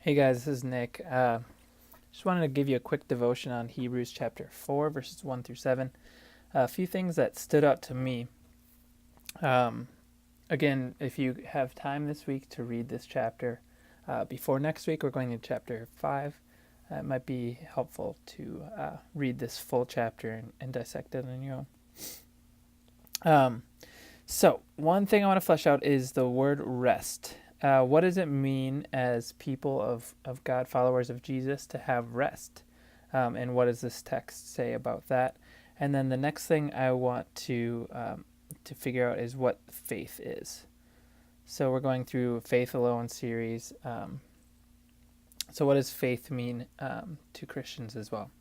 Hey guys, this is Nick. Just wanted to give you a quick devotion on Hebrews chapter 4, verses 1 through 7. A few things that stood out to me. Um, Again, if you have time this week to read this chapter before next week, we're going to chapter 5. It might be helpful to read this full chapter and dissect it on your own. Um, one thing I want to flesh out is the word rest. What does it mean as people of God, followers of Jesus, to have rest? And what does this text say about that? And then the next thing I want to figure out is what faith is. So we're going through Faith Alone series. So what does faith mean to Christians as well?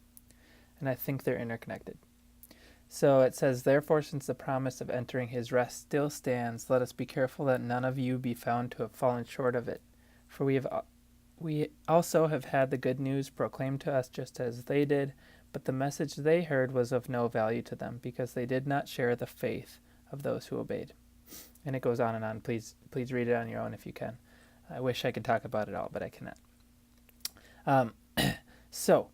And I think they're interconnected. So it says, therefore, since the promise of entering his rest still stands, let us be careful that none of you be found to have fallen short of it. For we also have had the good news proclaimed to us just as they did, but the message they heard was of no value to them, because they did not share the faith of those who obeyed. And it goes on and on. Please read it on your own if you can. I wish I could talk about it all, but I cannot. Um, so,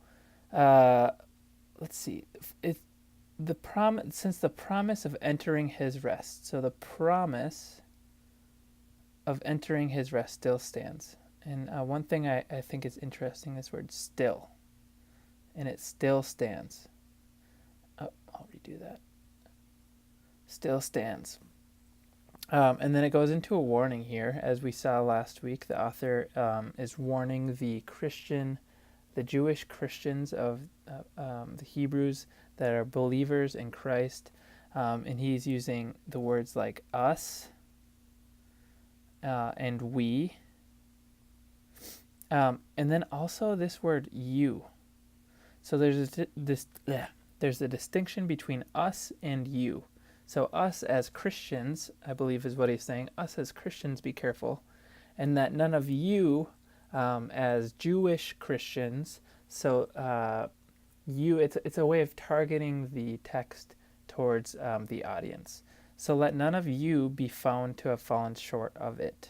let's see. Since the promise of entering his rest, so the promise of entering his rest still stands. And one thing I think is interesting, this word still, and it still stands. Oh, I'll redo that. Still stands. And then it goes into a warning here. As we saw last week, the author is warning the Jewish Christians of the Hebrews that are believers in Christ, and he's using the words like us and we, and then also this word you. So there's a distinction between us and you. So us as Christians, I believe is what he's saying, us as Christians be careful, and that none of you as Jewish Christians, so it's a way of targeting the text towards the audience. So let none of you be found to have fallen short of it.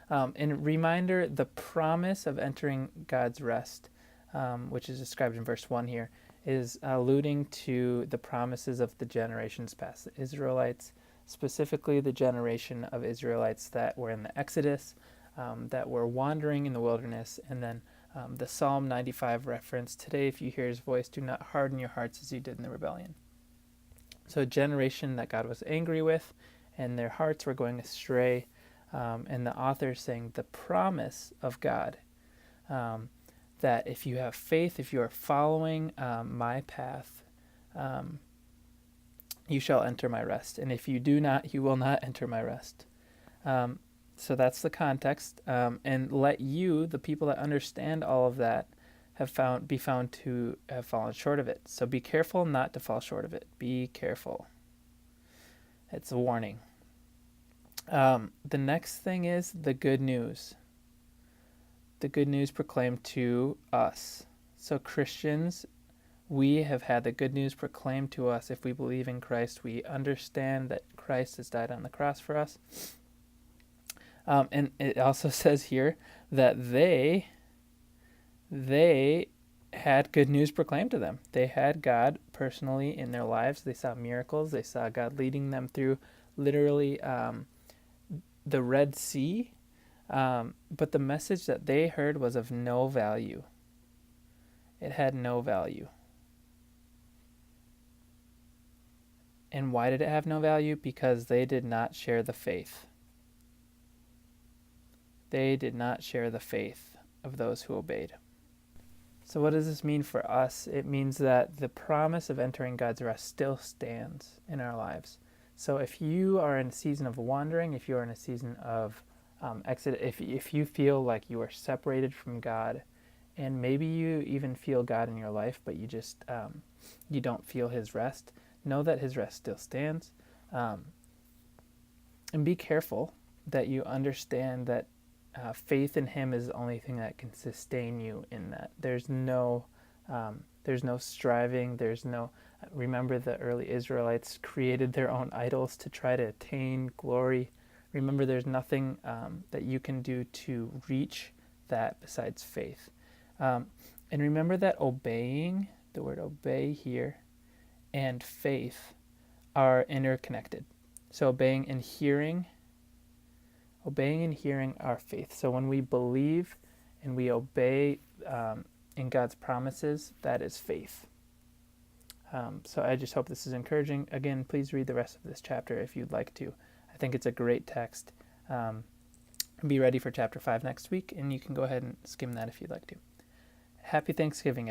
And reminder, the promise of entering God's rest, which is described in verse 1 here, is alluding to the promises of the generations past, the Israelites, specifically the generation of Israelites that were in the Exodus, that were wandering in the wilderness, and then the Psalm 95 reference, today if you hear his voice, do not harden your hearts as you did in the rebellion. So a generation that God was angry with, and their hearts were going astray, and the author is saying the promise of God, that if you have faith, if you are following my path, you shall enter my rest. And if you do not, you will not enter my rest. So that's the context. And let you, the people that understand all of that, be found to have fallen short of it. So be careful not to fall short of it. Be careful. It's a warning. The next thing is the good news. The good news proclaimed to us. So Christians, we have had the good news proclaimed to us. If we believe in Christ, we understand that Christ has died on the cross for us. And it also says here that they had good news proclaimed to them. They had God personally in their lives. They saw miracles. They saw God leading them through literally the Red Sea. But the message that they heard was of no value. It had no value. And why did it have no value? Because they did not share the faith. They did not share the faith of those who obeyed. So what does this mean for us? It means that the promise of entering God's rest still stands in our lives. So if you are in a season of wandering, if you are in a season of exit, if you feel like you are separated from God, and maybe you even feel God in your life, but you just you don't feel his rest, know that his rest still stands. And be careful that you understand that faith in him is the only thing that can sustain you in that. There's no striving. Remember, the early Israelites created their own idols to try to attain glory. Remember, there's nothing that you can do to reach that besides faith? And remember that obeying, the word obey here, and faith are interconnected. So obeying and hearing are faith. So when we believe and we obey in God's promises, that is faith. So I just hope this is encouraging. Again, please read the rest of this chapter if you'd like to. I think it's a great text. Be ready for chapter 5 next week, and you can go ahead and skim that if you'd like to. Happy Thanksgiving, everyone.